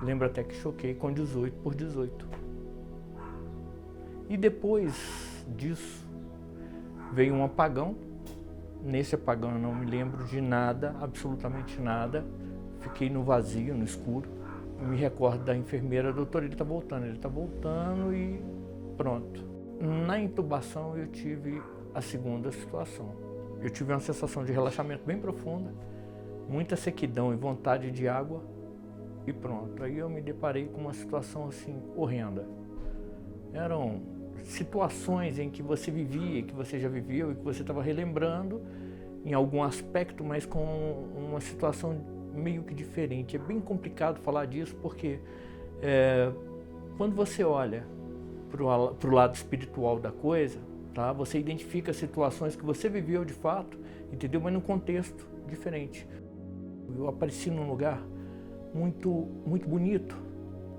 Lembro até que choquei com 18 por 18. E depois disso, veio um apagão. Nesse apagão eu não me lembro de nada, absolutamente nada. Fiquei no vazio, no escuro. Me recordo da enfermeira: doutor, ele está voltando e pronto. Na intubação eu tive a segunda situação. Eu tive uma sensação de relaxamento bem profunda, muita sequidão e vontade de água e pronto. Aí eu me deparei com uma situação assim horrenda. Eram situações em que você vivia, que você já viveu e que você estava relembrando em algum aspecto, mas com uma situação meio que diferente. É bem complicado falar disso porque quando você olha para o lado espiritual da coisa, tá? Você identifica situações que você viveu de fato, entendeu? Mas num contexto diferente. Eu apareci num lugar muito, muito bonito,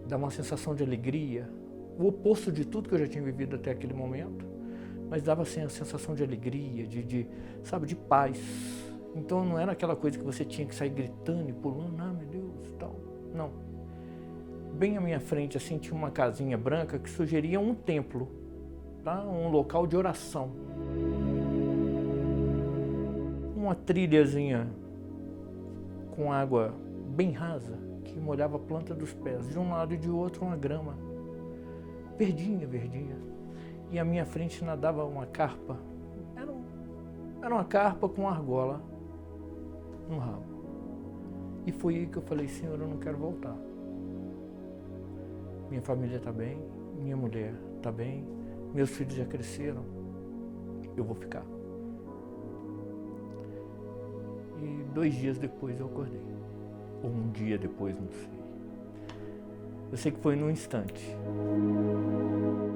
dá uma sensação de alegria, o oposto de tudo que eu já tinha vivido até aquele momento, mas dava assim a sensação de alegria, sabe, de paz. Então não era aquela coisa que você tinha que sair gritando e pulando, ah, meu Deus, e tal. Não. Bem à minha frente assim tinha uma casinha branca que sugeria um templo, tá? Um local de oração. Uma trilhazinha com água bem rasa que molhava a planta dos pés. De um lado e de outro uma grama verdinha, verdinha. E à minha frente nadava uma carpa. Era uma carpa com uma argola no rabo. E foi aí que eu falei: Senhor, eu não quero voltar. Minha família está bem, minha mulher está bem, meus filhos já cresceram, eu vou ficar. E 2 dias depois eu acordei. Ou um dia depois, não sei. Eu sei que foi num instante.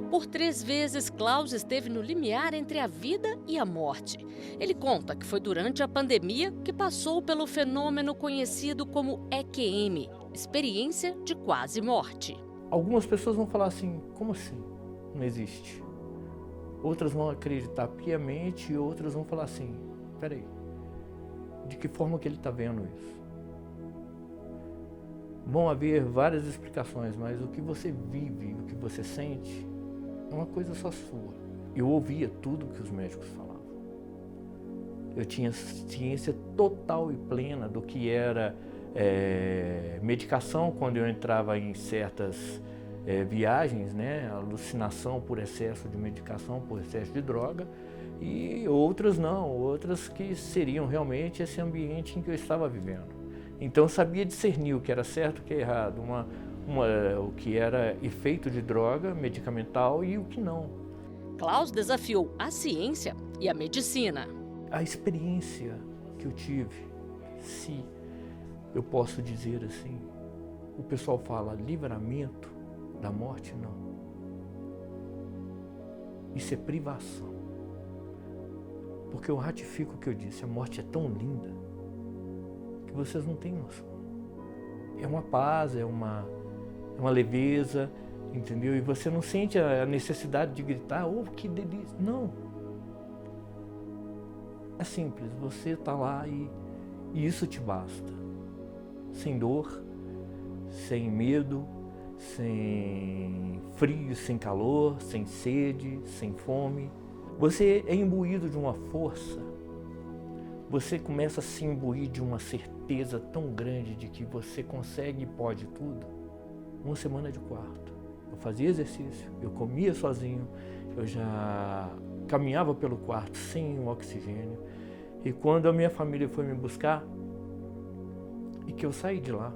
Por 3 vezes, Klaus esteve no limiar entre a vida e a morte. Ele conta que foi durante a pandemia que passou pelo fenômeno conhecido como EQM, experiência de quase morte. Algumas pessoas vão falar assim: como assim? Não existe. Outras vão acreditar piamente e outras vão falar assim: peraí, de que forma que ele está vendo isso? Vão haver várias explicações, mas o que você vive, o que você sente, é uma coisa só sua. Eu ouvia tudo que os médicos falavam. Eu tinha ciência total e plena do que era medicação quando eu entrava em certas viagens, né? Alucinação por excesso de medicação, por excesso de droga, e outras não, outras que seriam realmente esse ambiente em que eu estava vivendo. Então eu sabia discernir o que era certo e o que era errado, o que era efeito de droga medicamental e o que não. Klaus desafiou a ciência e a medicina. A experiência que eu tive, se eu posso dizer assim, o pessoal fala livramento da morte, não. Isso é privação. Porque eu ratifico o que eu disse: a morte é tão linda que vocês não têm noção. É uma paz, é uma leveza, entendeu? E você não sente a necessidade de gritar: oh, que delícia. Não. É simples, você está lá e isso te basta. Sem dor, sem medo, sem frio, sem calor, sem sede, sem fome. Você é imbuído de uma força, você começa a se imbuir de uma certeza tão grande de que você consegue e pode tudo. 1 semana de quarto, eu fazia exercício, eu comia sozinho, eu já caminhava pelo quarto sem o oxigênio. E quando a minha família foi me buscar, e que eu saí de lá,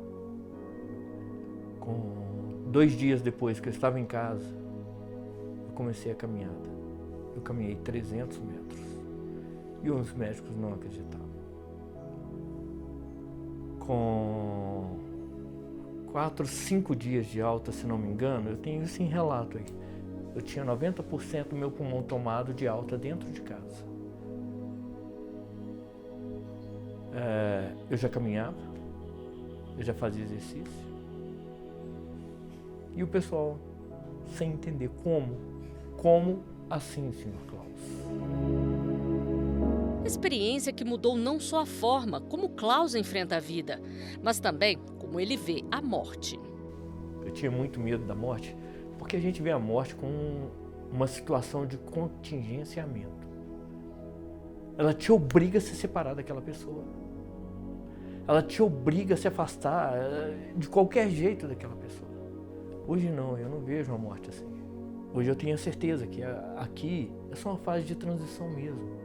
com 2 dias depois que eu estava em casa, eu comecei a caminhada. Eu caminhei 300 metros e os médicos não acreditavam. Com 4, 5 dias de alta, se não me engano, eu tenho isso em relato aí. Eu tinha 90% do meu pulmão tomado de alta dentro de casa. Eu já caminhava, eu já fazia exercício. E o pessoal sem entender como assim, Sr. Klaus? Experiência que mudou não só a forma como Klaus enfrenta a vida, mas também como ele vê a morte. eu tinha muito medo da morte, porque a gente vê a morte como uma situação de contingenciamento. Ela te obriga a se separar daquela pessoa. Ela te obriga a se afastar de qualquer jeito daquela pessoa. Hoje não, eu não vejo a morte assim. Hoje eu tenho a certeza que aqui é só uma fase de transição mesmo,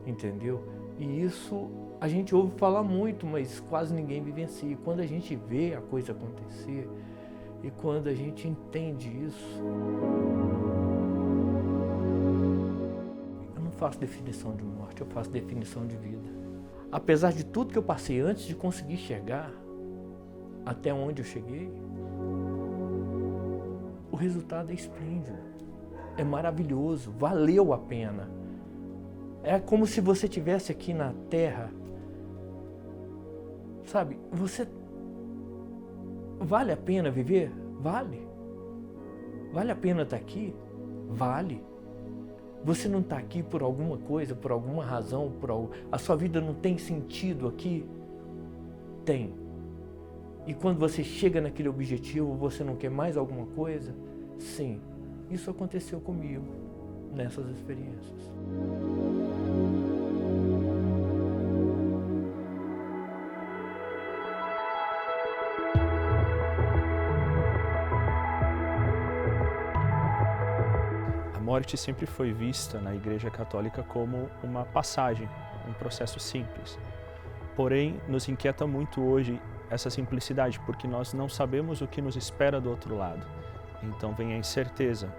entendeu? E isso a gente ouve falar muito, mas quase ninguém vivencia. E quando a gente vê a coisa acontecer e quando a gente entende isso, eu não faço definição de morte, eu faço definição de vida. Apesar de tudo que eu passei antes de conseguir chegar até onde eu cheguei, o resultado é esplêndido, é maravilhoso, valeu a pena. É como se você estivesse aqui na Terra, sabe? Vale a pena viver? Vale. Vale a pena estar aqui? Vale. Você não está aqui por alguma coisa, por alguma razão, a sua vida não tem sentido aqui? Tem. E quando você chega naquele objetivo, você não quer mais alguma coisa? Sim. Isso aconteceu comigo nessas experiências. A morte sempre foi vista na Igreja Católica como uma passagem, um processo simples. Porém, nos inquieta muito hoje essa simplicidade, porque nós não sabemos o que nos espera do outro lado. Então vem a incerteza.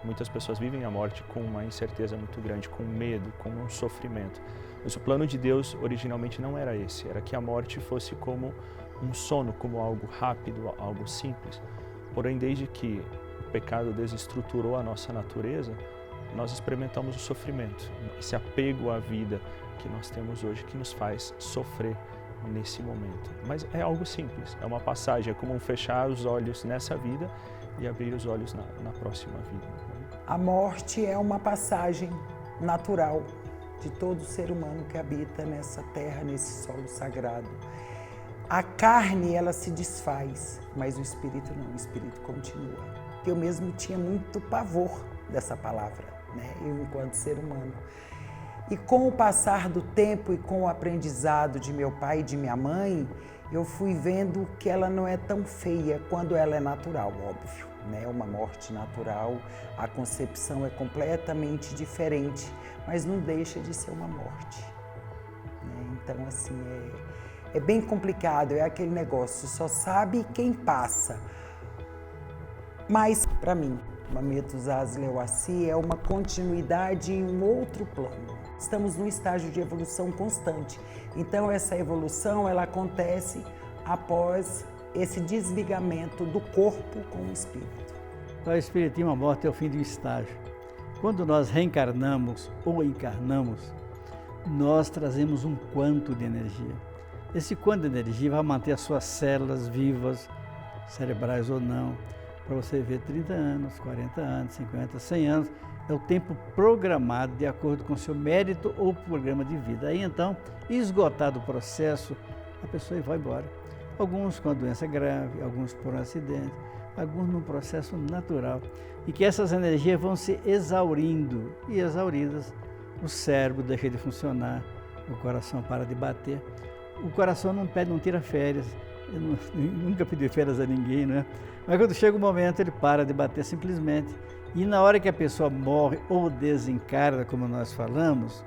Muitas pessoas vivem a morte com uma incerteza muito grande, com medo, com um sofrimento. Mas o plano de Deus originalmente não era esse, era que a morte fosse como um sono, como algo rápido, algo simples. Porém, desde que o pecado desestruturou a nossa natureza, nós experimentamos o sofrimento, esse apego à vida que nós temos hoje, que nos faz sofrer nesse momento. Mas é algo simples, é uma passagem, é como fechar os olhos nessa vida e abrir os olhos na próxima vida. A morte é uma passagem natural de todo ser humano que habita nessa terra, nesse solo sagrado. A carne, ela se desfaz, mas o espírito não, o espírito continua. Eu mesmo tinha muito pavor dessa palavra, né? Eu enquanto ser humano. E com o passar do tempo e com o aprendizado de meu pai e de minha mãe, eu fui vendo que ela não é tão feia quando ela é natural, óbvio, né? Uma morte natural, a concepção é completamente diferente, mas não deixa de ser uma morte, né? Então, assim, é bem complicado, é aquele negócio, só sabe quem passa. Mas, para mim, Mametusazi Leuassi é uma continuidade em um outro plano. Estamos num estágio de evolução constante. Então, essa evolução, ela acontece após esse desligamento do corpo com o espírito. Para o espiritismo, a morte é o fim de um estágio. Quando nós reencarnamos ou encarnamos, nós trazemos um quanto de energia. Esse quanto de energia vai manter as suas células vivas, cerebrais ou não, para você ver 30 anos, 40 anos, 50, 100 anos, é o tempo programado de acordo com o seu mérito ou programa de vida. Aí então, esgotado o processo, a pessoa vai embora. Alguns com a doença grave, alguns por um acidente, alguns num processo natural. E que essas energias vão se exaurindo e exauridas, o cérebro deixa de funcionar, o coração para de bater. O coração não tira férias, nunca pediu férias a ninguém, né? Mas quando chega o momento, ele para de bater simplesmente. E na hora que a pessoa morre ou desencarna, como nós falamos,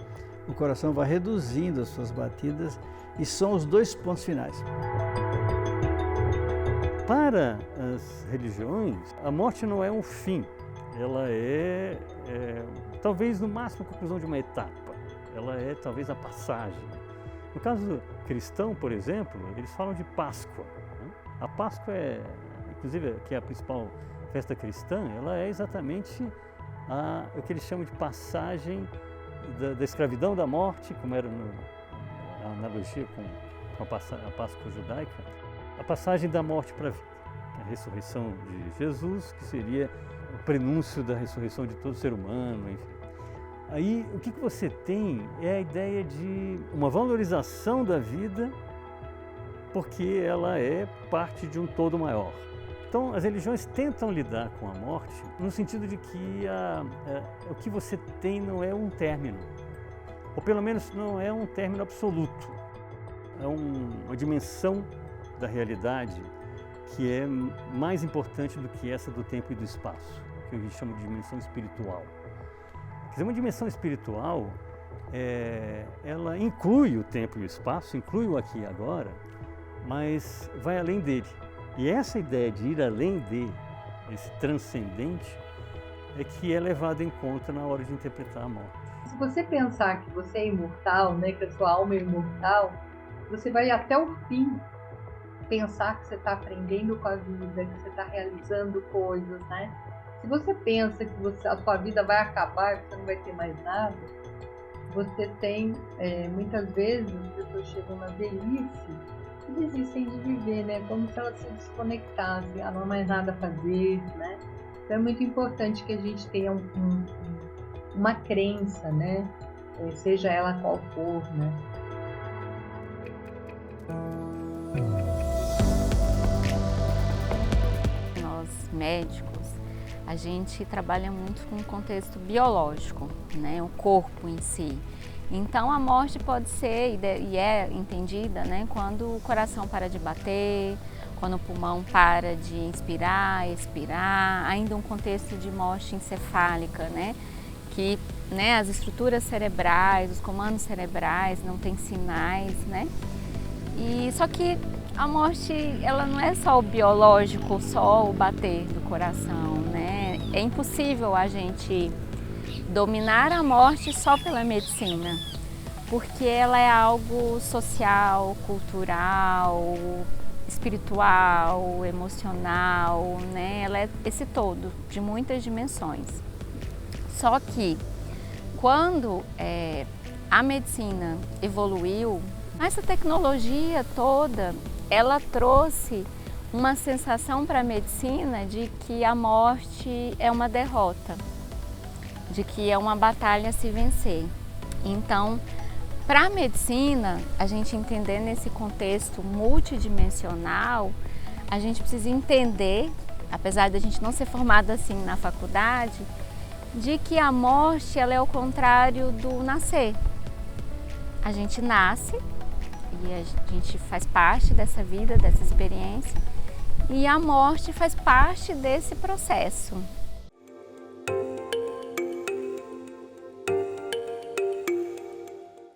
o coração vai reduzindo as suas batidas e são os dois pontos finais. Para as religiões, a morte não é um fim, ela é talvez no máximo a conclusão de uma etapa, ela é talvez a passagem. No caso cristão, por exemplo, eles falam de Páscoa, né? A Páscoa inclusive, que é a principal festa cristã, ela é exatamente o que eles chamam de passagem da escravidão da morte, como era a analogia com a Páscoa judaica, a passagem da morte para a vida, a ressurreição de Jesus, que seria o prenúncio da ressurreição de todo ser humano, enfim. Aí, o que você tem é a ideia de uma valorização da vida, porque ela é parte de um todo maior. Então, as religiões tentam lidar com a morte no sentido de que o que você tem não é um término, ou pelo menos não é um término absoluto. É uma dimensão da realidade que é mais importante do que essa do tempo e do espaço, que a gente chama de dimensão espiritual. Quer dizer, uma dimensão espiritual, ela inclui o tempo e o espaço, inclui o aqui e agora, mas vai além dele. E essa ideia de ir além esse transcendente, é que é levada em conta na hora de interpretar a morte. Se você pensar que você é imortal, né, que a sua alma é imortal, você vai até o fim pensar que você está aprendendo com a vida, que você está realizando coisas, né? Se você pensa que a sua vida vai acabar, que você não vai ter mais nada, você tem, muitas vezes, as pessoas chegam na velhice e desistem de viver, né? Como se elas se desconectassem, não há mais nada a fazer, né? Então é muito importante que a gente tenha uma crença, né? Seja ela qual for, né? Nós, médicos, a gente trabalha muito com o contexto biológico, né? O corpo em si. Então a morte pode ser e é entendida, né, quando o coração para de bater, quando o pulmão para de inspirar, expirar, ainda um contexto de morte encefálica, né, que, né, as estruturas cerebrais, os comandos cerebrais não têm sinais, né? E só que a morte, ela não é só o biológico, só o bater do coração, né? É impossível a gente dominar a morte só pela medicina, porque ela é algo social, cultural, espiritual, emocional, né? Ela é esse todo, de muitas dimensões. Só que quando a medicina evoluiu, essa tecnologia toda, ela trouxe uma sensação para a medicina de que a morte é uma derrota, de que é uma batalha a se vencer. Então, para a medicina, a gente entender nesse contexto multidimensional, a gente precisa entender, apesar de a gente não ser formado assim na faculdade, de que a morte, ela é o contrário do nascer. A gente nasce e a gente faz parte dessa vida, dessa experiência, e a morte faz parte desse processo.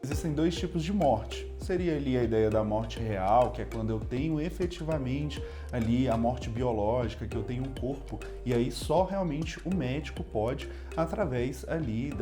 Existem dois tipos de morte. Seria ali a ideia da morte real, que é quando eu tenho efetivamente ali a morte biológica, que eu tenho um corpo, e aí só realmente o médico pode, através ali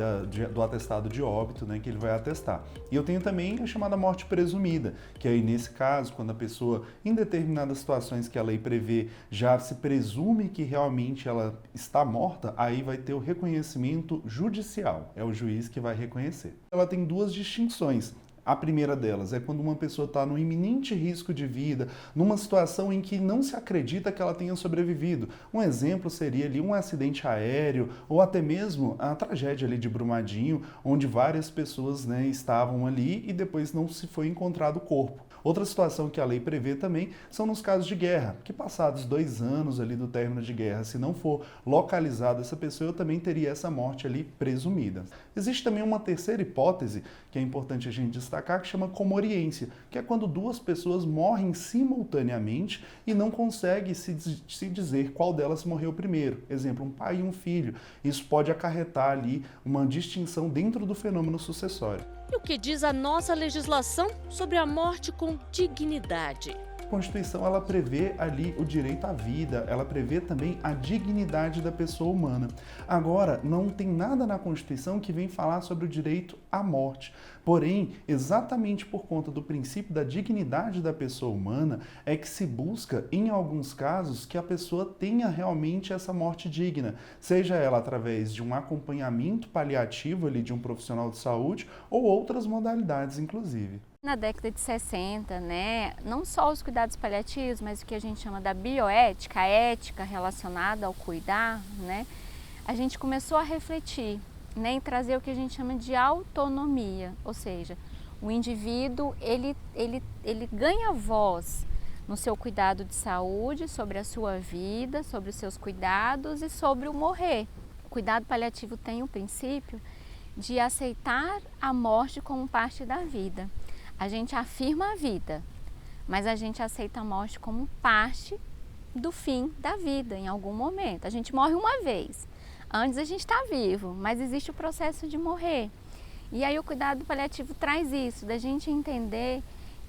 do atestado de óbito, né, que ele vai atestar. E eu tenho também a chamada morte presumida, que aí nesse caso, quando a pessoa, em determinadas situações que a lei prevê, já se presume que realmente ela está morta, aí vai ter o reconhecimento judicial, é o juiz que vai reconhecer. Ela tem duas distinções. A primeira delas é quando uma pessoa está no iminente risco de vida, numa situação em que não se acredita que ela tenha sobrevivido. Um exemplo seria ali um acidente aéreo ou até mesmo a tragédia ali de Brumadinho, onde várias pessoas, né, estavam ali e depois não se foi encontrado o corpo. Outra situação que a lei prevê também são nos casos de guerra, que passados 2 anos ali do término de guerra, se não for localizada essa pessoa, eu também teria essa morte ali presumida. Existe também uma terceira hipótese, que é importante a gente destacar, que chama comoriência, que é quando 2 pessoas morrem simultaneamente e não consegue se dizer qual delas morreu primeiro. Exemplo, um pai e um filho. Isso pode acarretar ali uma distinção dentro do fenômeno sucessório. E o que diz a nossa legislação sobre a morte com dignidade? A Constituição, ela prevê ali o direito à vida, ela prevê também a dignidade da pessoa humana. Agora, não tem nada na Constituição que vem falar sobre o direito à morte. Porém, exatamente por conta do princípio da dignidade da pessoa humana, é que se busca, em alguns casos, que a pessoa tenha realmente essa morte digna, seja ela através de um acompanhamento paliativo ali de um profissional de saúde ou outras modalidades, inclusive. Na década de 60, né, não só os cuidados paliativos, mas o que a gente chama da bioética, a ética relacionada ao cuidar, né, a gente começou a refletir, né, em trazer o que a gente chama de autonomia, ou seja, o indivíduo ele ganha voz no seu cuidado de saúde, sobre a sua vida, sobre os seus cuidados e sobre o morrer. O cuidado paliativo tem o princípio de aceitar a morte como parte da vida. A gente afirma a vida, mas a gente aceita a morte como parte do fim da vida, em algum momento. A gente morre uma vez, antes a gente está vivo, mas existe o processo de morrer. E aí o cuidado paliativo traz isso, da gente entender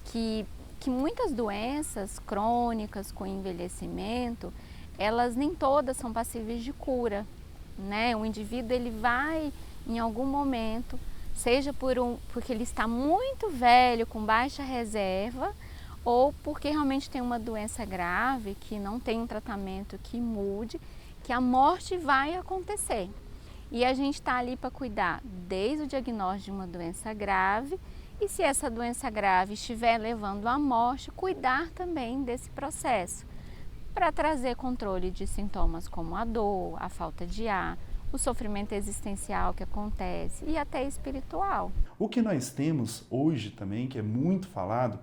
que muitas doenças crônicas com envelhecimento, elas nem todas são passíveis de cura, né? O indivíduo ele vai em algum momento, seja porque ele está muito velho, com baixa reserva, ou porque realmente tem uma doença grave, que não tem um tratamento que mude, que a morte vai acontecer. E a gente está ali para cuidar desde o diagnóstico de uma doença grave, e se essa doença grave estiver levando à morte, cuidar também desse processo, para trazer controle de sintomas como a dor, a falta de ar, o sofrimento existencial que acontece e até espiritual. O que nós temos hoje também, que é muito falado,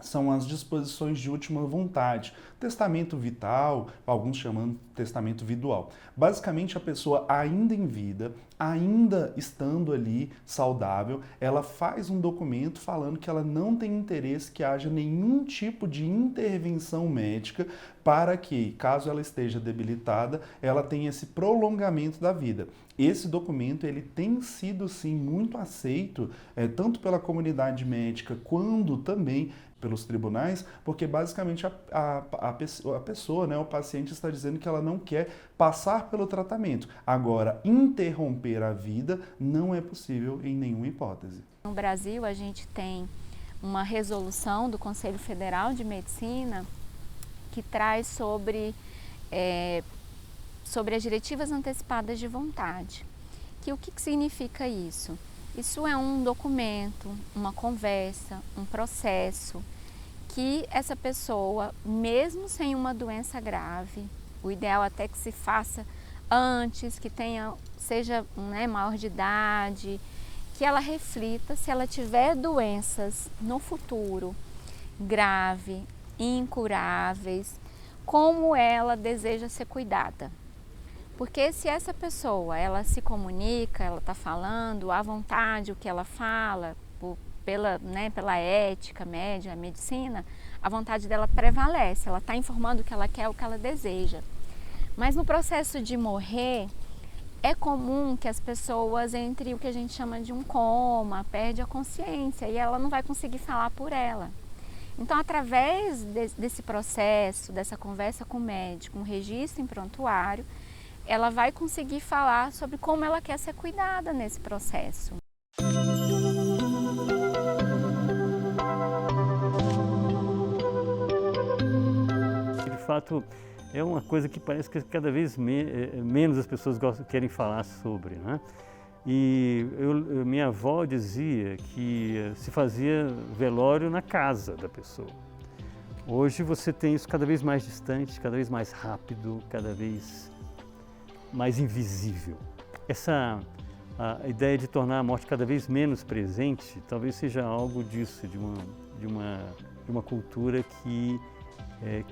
são as disposições de última vontade, testamento vital, alguns chamando testamento vidual. Basicamente, a pessoa ainda em vida, ainda estando ali saudável, ela faz um documento falando que ela não tem interesse que haja nenhum tipo de intervenção médica para que, caso ela esteja debilitada, ela tenha esse prolongamento da vida. Esse documento ele tem sido sim muito aceito, tanto pela comunidade médica quanto também pelos tribunais, porque basicamente a pessoa, né, o paciente está dizendo que ela não quer passar pelo tratamento. Agora, interromper a vida não é possível em nenhuma hipótese. No Brasil, a gente tem uma resolução do Conselho Federal de Medicina que traz sobre as diretivas antecipadas de vontade. O que significa isso? Isso é um documento, uma conversa, um processo que essa pessoa, mesmo sem uma doença grave, o ideal até que se faça antes, que seja maior de idade, que ela reflita se ela tiver doenças no futuro grave, incuráveis, como ela deseja ser cuidada. Porque se essa pessoa, ela se comunica, ela está falando à vontade o que ela fala, pela ética média, a medicina, a vontade dela prevalece, ela está informando o que ela quer, o que ela deseja. Mas no processo de morrer, é comum que as pessoas entrem o que a gente chama de um coma, perde a consciência e ela não vai conseguir falar por ela. Então, através desse processo, dessa conversa com o médico, um registro em prontuário, ela vai conseguir falar sobre como ela quer ser cuidada nesse processo. De fato, é uma coisa que parece que cada vez menos as pessoas querem falar sobre, né? E minha avó dizia que se fazia velório na casa da pessoa. Hoje você tem isso cada vez mais distante, cada vez mais rápido, cada vez mais invisível. A ideia de tornar a morte cada vez menos presente, talvez seja algo disso, de uma cultura que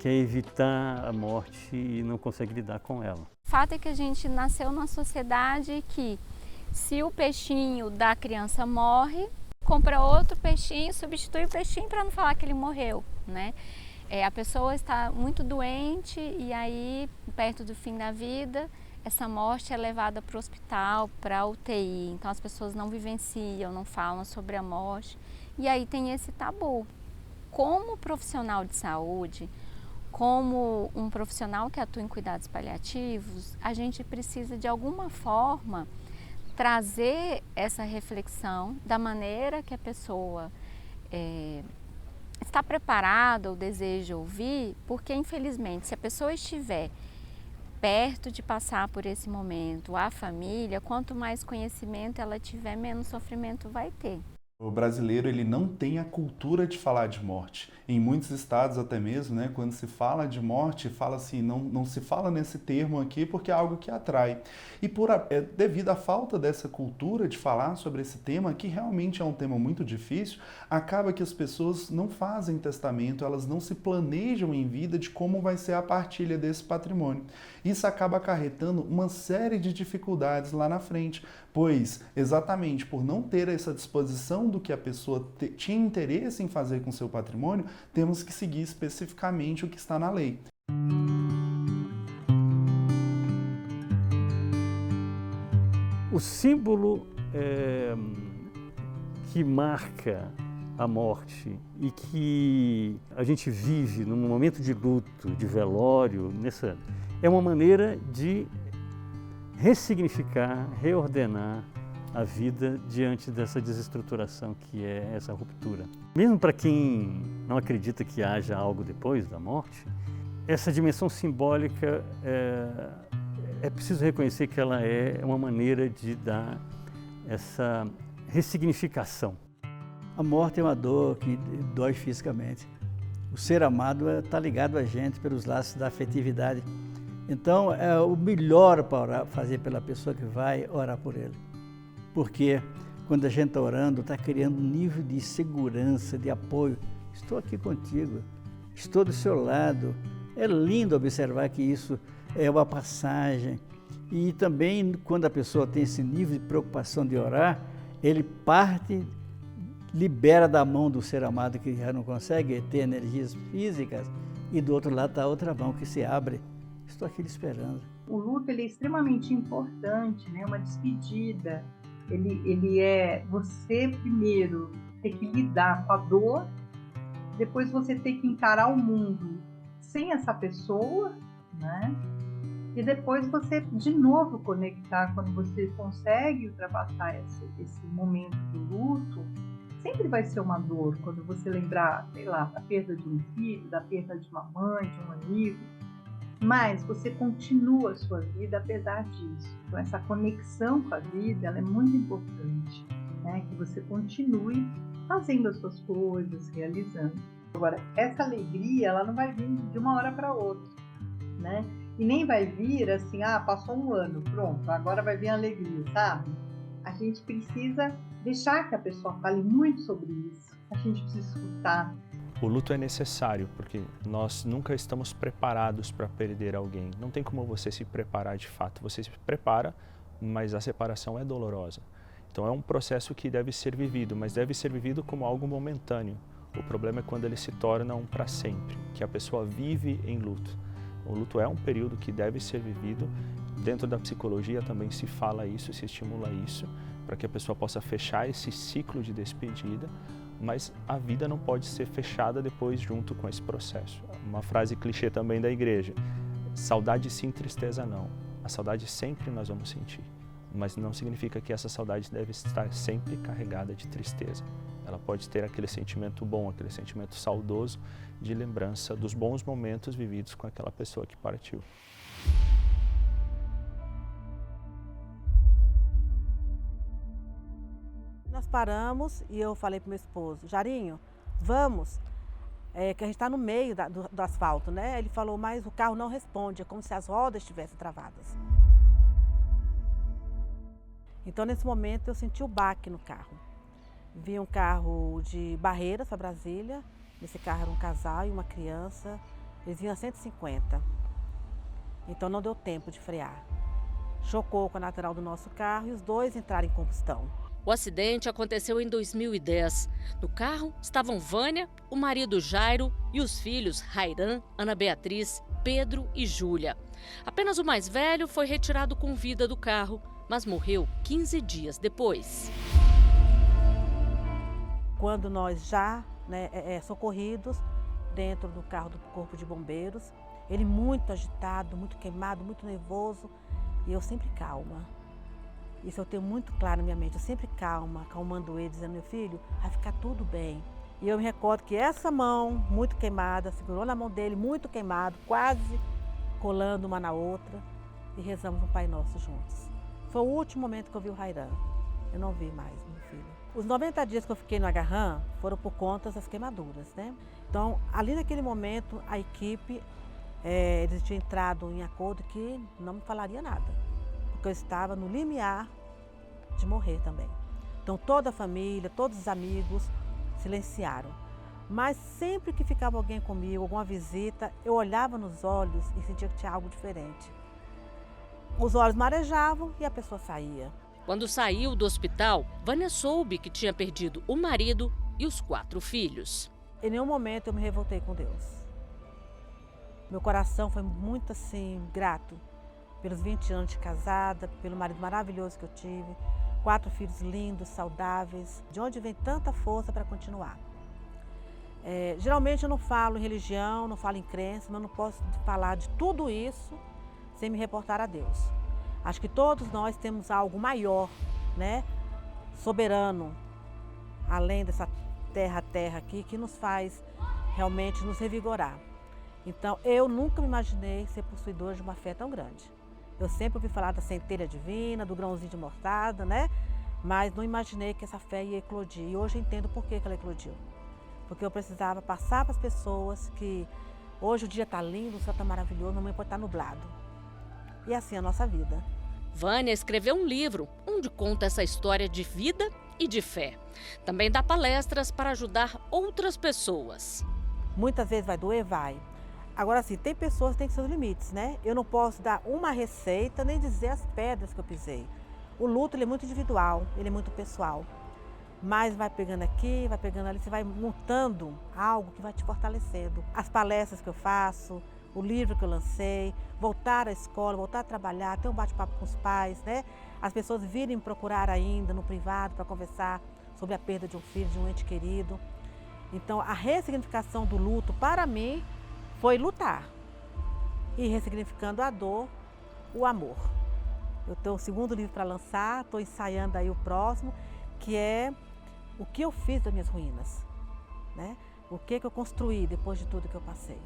quer evitar a morte e não consegue lidar com ela. O fato é que a gente nasceu numa sociedade que, se o peixinho da criança morre, compra outro peixinho, substitui o peixinho para não falar que ele morreu, né? A pessoa está muito doente e aí, perto do fim da vida, essa morte é levada para o hospital, para a UTI. Então as pessoas não vivenciam, não falam sobre a morte. E aí tem esse tabu. Como profissional de saúde, como um profissional que atua em cuidados paliativos, a gente precisa de alguma forma trazer essa reflexão da maneira que a pessoa está preparada ou deseja ouvir, porque infelizmente se a pessoa estiver perto de passar por esse momento, a família, quanto mais conhecimento ela tiver, menos sofrimento vai ter. O brasileiro ele não tem a cultura de falar de morte. Em muitos estados até mesmo, né, quando se fala de morte, fala assim, não se fala nesse termo aqui porque é algo que atrai. E devido à falta dessa cultura de falar sobre esse tema, que realmente é um tema muito difícil, acaba que as pessoas não fazem testamento, elas não se planejam em vida de como vai ser a partilha desse patrimônio. Isso acaba acarretando uma série de dificuldades lá na frente, pois exatamente por não ter essa disposição do que a pessoa tinha interesse em fazer com seu patrimônio, temos que seguir especificamente o que está na lei. O símbolo que marca a morte e que a gente vive num momento de luto, de velório, é uma maneira de ressignificar, reordenar a vida diante dessa desestruturação que é essa ruptura. Mesmo para quem não acredita que haja algo depois da morte, essa dimensão simbólica é preciso reconhecer que ela é uma maneira de dar essa ressignificação. A morte é uma dor que dói fisicamente. O ser amado está ligado a gente pelos laços da afetividade. Então, é o melhor para fazer pela pessoa que vai orar por ele. Porque quando a gente está orando, está criando um nível de segurança, de apoio. Estou aqui contigo, estou do seu lado. É lindo observar que isso é uma passagem. E também, quando a pessoa tem esse nível de preocupação de orar, ele parte, libera da mão do ser amado que já não consegue ter energias físicas, e do outro lado está a outra mão que se abre. Estou aqui esperando. O luto ele é extremamente importante, né? Uma despedida. Ele é você primeiro ter que lidar com a dor, depois você ter que encarar o mundo sem essa pessoa, né? E depois você de novo conectar quando você consegue ultrapassar esse momento do luto. Sempre vai ser uma dor quando você lembrar, sei lá, da perda de um filho, da perda de uma mãe, de um amigo. Mas você continua a sua vida apesar disso. Então, essa conexão com a vida ela é muito importante, né? Que você continue fazendo as suas coisas, realizando. Agora, essa alegria ela não vai vir de uma hora para outra, né? E nem vai vir assim, passou um ano, pronto, agora vai vir a alegria, sabe? A gente precisa deixar que a pessoa fale muito sobre isso. A gente precisa escutar. O luto é necessário, porque nós nunca estamos preparados para perder alguém. Não tem como você se preparar de fato. Você se prepara, mas a separação é dolorosa. Então é um processo que deve ser vivido, mas deve ser vivido como algo momentâneo. O problema é quando ele se torna um para sempre, que a pessoa vive em luto. O luto é um período que deve ser vivido. Dentro da psicologia também se fala isso, se estimula isso, para que a pessoa possa fechar esse ciclo de despedida, mas a vida não pode ser fechada depois junto com esse processo. Uma frase clichê também da igreja, saudade sim, tristeza não. A saudade sempre nós vamos sentir, mas não significa que essa saudade deve estar sempre carregada de tristeza. Ela pode ter aquele sentimento bom, aquele sentimento saudoso de lembrança dos bons momentos vividos com aquela pessoa que partiu. Nós paramos e eu falei para o meu esposo, Jarinho, vamos, que a gente está no meio do asfalto, né? Ele falou, mas o carro não responde, é como se as rodas estivessem travadas. Então, nesse momento, eu senti o baque no carro. Vi um carro de Barreiras para Brasília, nesse carro era um casal e uma criança, eles vinham a 150. Então, não deu tempo de frear. Chocou com a lateral do nosso carro e os dois entraram em combustão. O acidente aconteceu em 2010. No carro estavam Vânia, o marido Jairo e os filhos Rairan, Ana Beatriz, Pedro e Júlia. Apenas o mais velho foi retirado com vida do carro, mas morreu 15 dias depois. Quando nós já socorridos dentro do carro do Corpo de Bombeiros, ele muito agitado, muito queimado, muito nervoso, e eu sempre calma. Isso eu tenho muito claro na minha mente, eu sempre calma, acalmando ele, dizendo, meu filho, vai ficar tudo bem. E eu me recordo que essa mão, muito queimada, segurou na mão dele, muito queimado, quase colando uma na outra, e rezamos um Pai Nosso juntos. Foi o último momento que eu vi o Rairan. eu não vi mais meu filho. Os 90 dias que eu fiquei no Agarram foram por conta das queimaduras, né? Então, ali naquele momento, a equipe, eles tinham entrado em acordo que não me falaria nada, porque eu estava no limiar de morrer também. Então, toda a família, todos os amigos silenciaram. Mas sempre que ficava alguém comigo, alguma visita, eu olhava nos olhos e sentia que tinha algo diferente. Os olhos marejavam e a pessoa saía. Quando saiu do hospital, Vânia soube que tinha perdido o marido e os 4 filhos. Em nenhum momento eu me revoltei com Deus. Meu coração foi muito assim, grato pelos 20 anos de casada, pelo marido maravilhoso que eu tive, 4 filhos lindos, saudáveis. De onde vem tanta força para continuar? Geralmente eu não falo em religião, não falo em crença, mas não posso falar de tudo isso sem me reportar a Deus. Acho que todos nós temos algo maior, né? Soberano, além dessa terra aqui, que nos faz realmente nos revigorar. Então, eu nunca me imaginei ser possuidora de uma fé tão grande. Eu sempre ouvi falar da centelha divina, do grãozinho de mostarda, né? Mas não imaginei que essa fé ia eclodir. E hoje eu entendo por que ela eclodiu. Porque eu precisava passar para as pessoas que hoje o dia está lindo, o céu está maravilhoso, amanhã pode estar nublado. E assim é a nossa vida. Vânia escreveu um livro onde conta essa história de vida e de fé. Também dá palestras para ajudar outras pessoas. Muitas vezes vai doer, vai. Agora sim, tem pessoas que têm seus limites, né? Eu não posso dar uma receita nem dizer as pedras que eu pisei. O luto ele é muito individual, ele é muito pessoal. Mas vai pegando aqui, vai pegando ali, você vai montando algo que vai te fortalecendo. As palestras que eu faço, o livro que eu lancei, voltar à escola, voltar a trabalhar, ter um bate-papo com os pais, né? As pessoas virem me procurar ainda no privado para conversar sobre a perda de um filho, de um ente querido. Então, a ressignificação do luto, para mim, foi lutar. E ressignificando a dor, o amor. Eu tenho o 2º livro para lançar, estou ensaiando aí o próximo, que é o que eu fiz das minhas ruínas, né? O que eu construí depois de tudo que eu passei.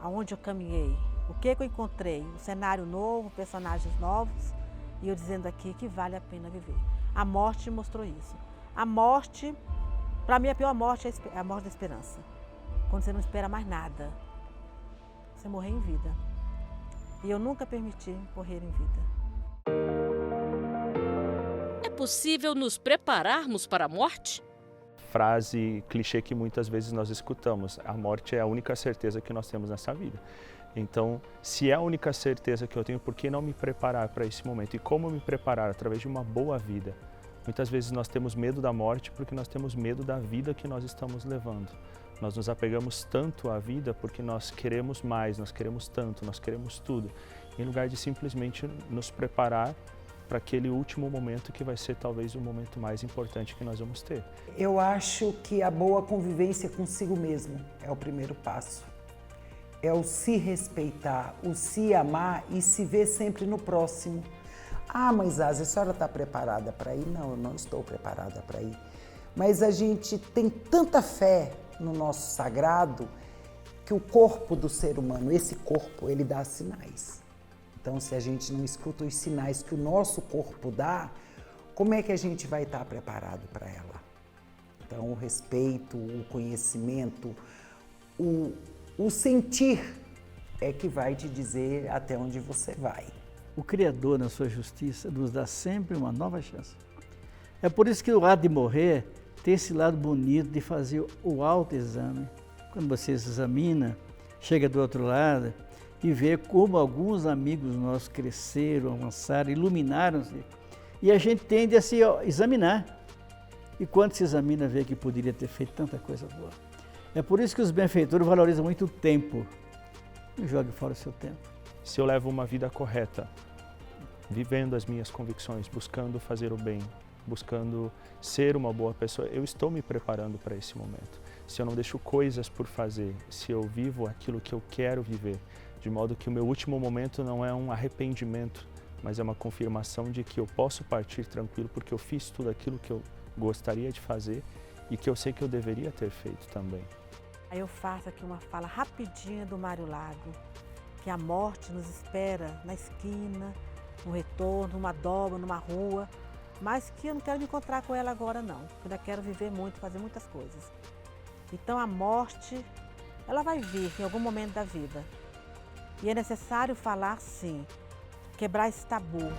Aonde eu caminhei, o que eu encontrei, um cenário novo, personagens novos, e eu dizendo aqui que vale a pena viver. A morte mostrou isso. A morte, para mim a pior morte é a morte da esperança. Quando você não espera mais nada, você morrer em vida. E eu nunca permiti morrer em vida. É possível nos prepararmos para a morte? Frase clichê que muitas vezes nós escutamos: a morte é a única certeza que nós temos nessa vida. Então, se é a única certeza que eu tenho, por que não me preparar para esse momento? E como me preparar? Através de uma boa vida. Muitas vezes nós temos medo da morte porque nós temos medo da vida que nós estamos levando. Nós nos apegamos tanto à vida porque nós queremos mais, nós queremos tanto, nós queremos tudo, em lugar de simplesmente nos preparar para aquele último momento que vai ser talvez o momento mais importante que nós vamos ter. Eu acho que a boa convivência consigo mesmo é o primeiro passo. É o se respeitar, o se amar e se ver sempre no próximo. Ah, mas a senhora está preparada para ir? Não, eu não estou preparada para ir. Mas a gente tem tanta fé no nosso sagrado que o corpo do ser humano, esse corpo, ele dá sinais. Então, se a gente não escuta os sinais que o nosso corpo dá, como é que a gente vai estar preparado para ela? Então, o respeito, o conhecimento, o sentir é que vai te dizer até onde você vai. O Criador, na sua justiça, nos dá sempre uma nova chance. É por isso que o ato de morrer tem esse lado bonito de fazer o autoexame. Quando você se examina, chega do outro lado e vê como alguns amigos nossos cresceram, avançaram, iluminaram-se. E a gente tende a se examinar. E quando se examina, vê que poderia ter feito tanta coisa boa. É por isso que os benfeitores valorizam muito o tempo. Não jogue fora o seu tempo. Se eu levo uma vida correta, vivendo as minhas convicções, buscando fazer o bem, buscando ser uma boa pessoa, eu estou me preparando para esse momento. Se eu não deixo coisas por fazer, se eu vivo aquilo que eu quero viver, de modo que o meu último momento não é um arrependimento, mas é uma confirmação de que eu posso partir tranquilo porque eu fiz tudo aquilo que eu gostaria de fazer e que eu sei que eu deveria ter feito também. Aí eu faço aqui uma fala rapidinha do Mário Lago, que a morte nos espera na esquina, no retorno, numa dobra, numa rua, mas que eu não quero me encontrar com ela agora não, eu ainda quero viver muito, fazer muitas coisas. Então a morte, ela vai vir em algum momento da vida. E é necessário falar sim, quebrar esse tabu.